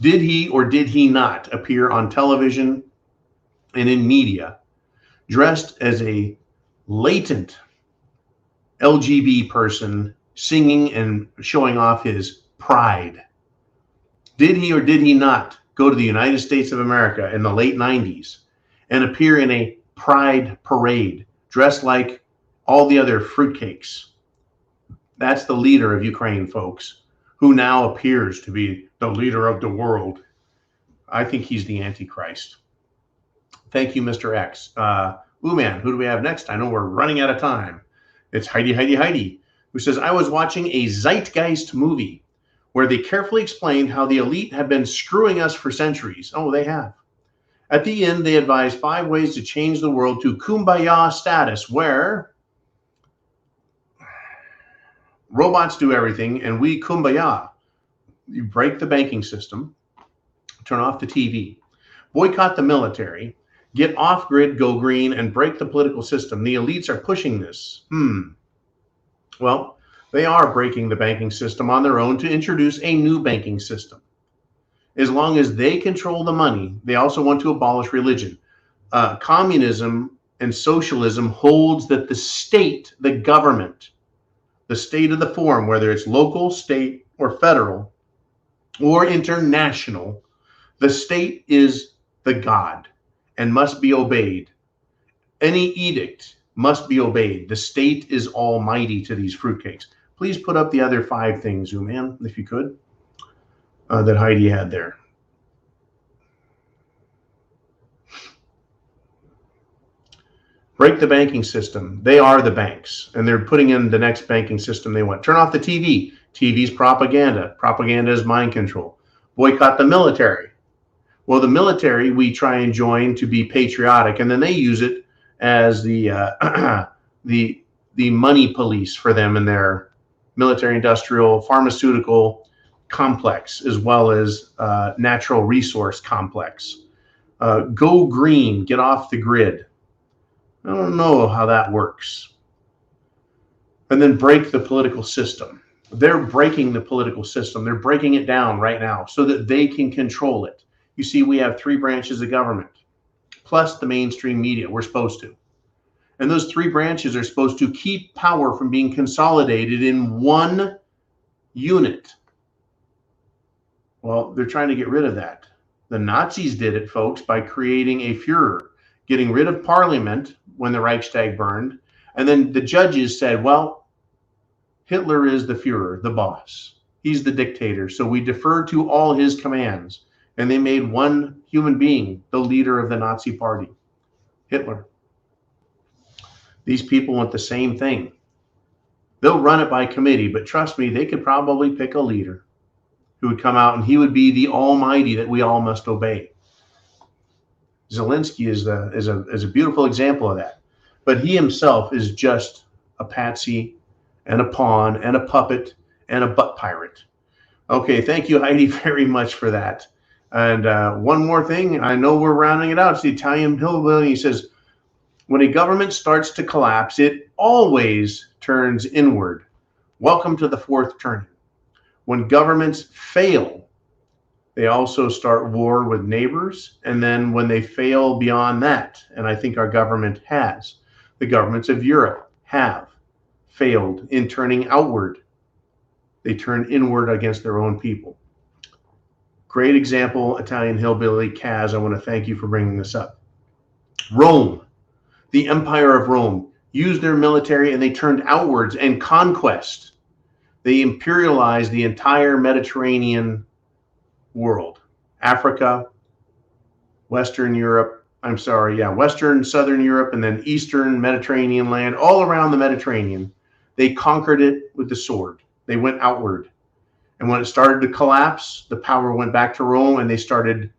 Did he or did he not appear on television and in media dressed as a latent LGB person singing and showing off his pride? Did he or did he not go to the United States of America in the late 90s and appear in a pride parade dressed like all the other fruitcakes? That's the leader of Ukraine, folks, who now appears to be the leader of the world. I think he's the Antichrist. Thank you, Mr. X. Man, who do we have next? I know we're running out of time. It's Heidi, who says, I was watching a Zeitgeist movie where they carefully explained how the elite have been screwing us for centuries. Oh, they have. At the end, they advised 5 ways to change the world to kumbaya status, where robots do everything and we kumbaya. You break the banking system, turn off the TV, boycott the military, get off grid, go green, and break the political system. The elites are pushing this. Well, they are breaking the banking system on their own to introduce a new banking system. As long as they control the money, they also want to abolish religion. Communism and socialism holds that the state, the government, the state of the form, whether it's local, state, or federal, or international, the state is the God and must be obeyed. Any edict must be obeyed. The state is almighty to these fruitcakes. Please put up the other 5 things, Zooman, if you could, that Heidi had there. Break the banking system. They are the banks, and they're putting in the next banking system they want. Turn off the TV. TV's propaganda. Propaganda is mind control. Boycott the military. Well, the military, we try and join to be patriotic, and then they use it as the money police for them in their military-industrial, pharmaceutical complex, as well as natural resource complex. Go green. Get off the grid. I don't know how that works. And then break the political system. They're breaking the political system. They're breaking it down right now so that they can control it. You see, we have 3 branches of government, plus the mainstream media. We're supposed to. And those three branches are supposed to keep power from being consolidated in one unit. Well, they're trying to get rid of that. The Nazis did it, folks, by creating a Führer, getting rid of Parliament when the Reichstag burned. And then the judges said, well, Hitler is the Führer, the boss. He's the dictator. So we defer to all his commands. And they made one human being the leader of the Nazi party, Hitler. These people want the same thing. They'll run it by committee, but trust me, they could probably pick a leader who would come out and he would be the almighty that we all must obey. Zelensky is a beautiful example of that. But he himself is just a patsy and a pawn and a puppet and a butt pirate. Okay, thank you, Heidi, very much for that. And one more thing, I know we're rounding it out. It's the Italian hillbilly. He says, when a government starts to collapse, it always turns inward. Welcome to the fourth turning. When governments fail, they also start war with neighbors. And then when they fail beyond that, and I think our government has, the governments of Europe have failed in turning outward. They turn inward against their own people. Great example, Italian hillbilly Kaz. I want to thank you for bringing this up. Rome, the Empire of Rome, used their military and they turned outwards and conquest. They imperialized the entire Mediterranean world, Africa, Western Europe, Western, Southern Europe, and then Eastern Mediterranean land, all around the Mediterranean. They conquered it with the sword. They went outward. And when it started to collapse, the power went back to Rome and they started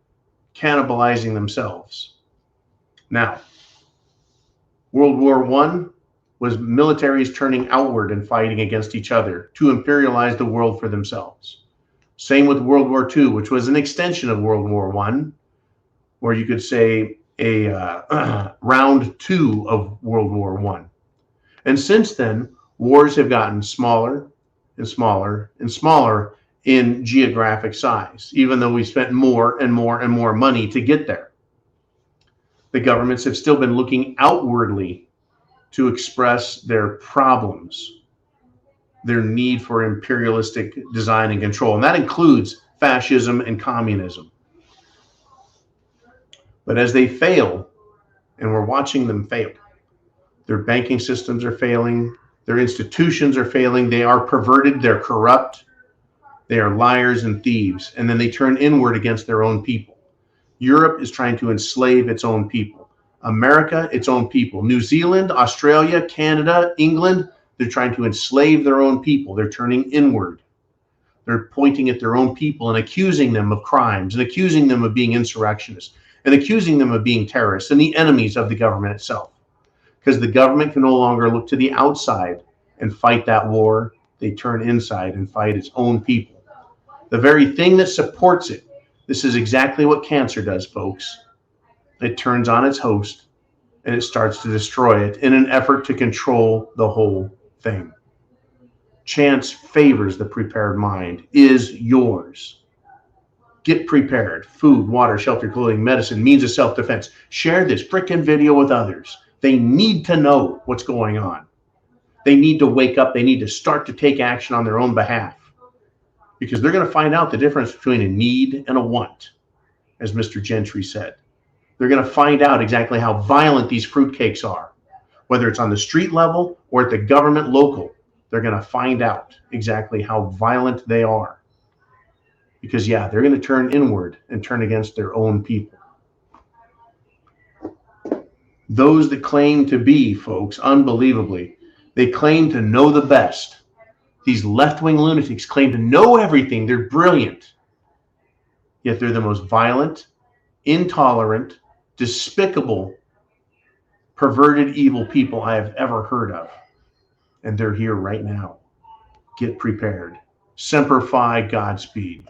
cannibalizing themselves. Now, World War I was militaries turning outward and fighting against each other to imperialize the world for themselves. Same with World War II, which was an extension of World War I, or you could say a round two of World War I. And since then, wars have gotten smaller and smaller and smaller in geographic size, even though we spent more and more and more money to get there. The governments have still been looking outwardly to express their problems, their need for imperialistic design and control. And that includes fascism and communism. But as they fail, and we're watching them fail, their banking systems are failing, their institutions are failing, they are perverted, they're corrupt, they are liars and thieves, and then they turn inward against their own people. Europe is trying to enslave its own people. America, its own people. New Zealand, Australia, Canada, England, they're trying to enslave their own people. They're turning inward. They're pointing at their own people and accusing them of crimes and accusing them of being insurrectionists and accusing them of being terrorists and the enemies of the government itself. Because the government can no longer look to the outside and fight that war. They turn inside and fight its own people. The very thing that supports it. This is exactly what cancer does, folks. It turns on its host and it starts to destroy it in an effort to control the whole thing. Chance favors the prepared mind, is yours. Get prepared. Food, water, shelter, clothing, medicine, means of self-defense. Share this frickin' video with others. They need to know what's going on. They need to wake up. They need to start to take action on their own behalf. Because they're going to find out the difference between a need and a want, as Mr. Gentry said. They're going to find out exactly how violent these fruitcakes are. Whether it's on the street level or at the government local, they're going to find out exactly how violent they are. Because, yeah, they're going to turn inward and turn against their own people. Those that claim to be, folks, unbelievably, they claim to know the best. These left-wing lunatics claim to know everything. They're brilliant. Yet they're the most violent, intolerant, despicable, perverted, evil people I have ever heard of. And they're here right now. Get prepared. Semper Fi, Godspeed.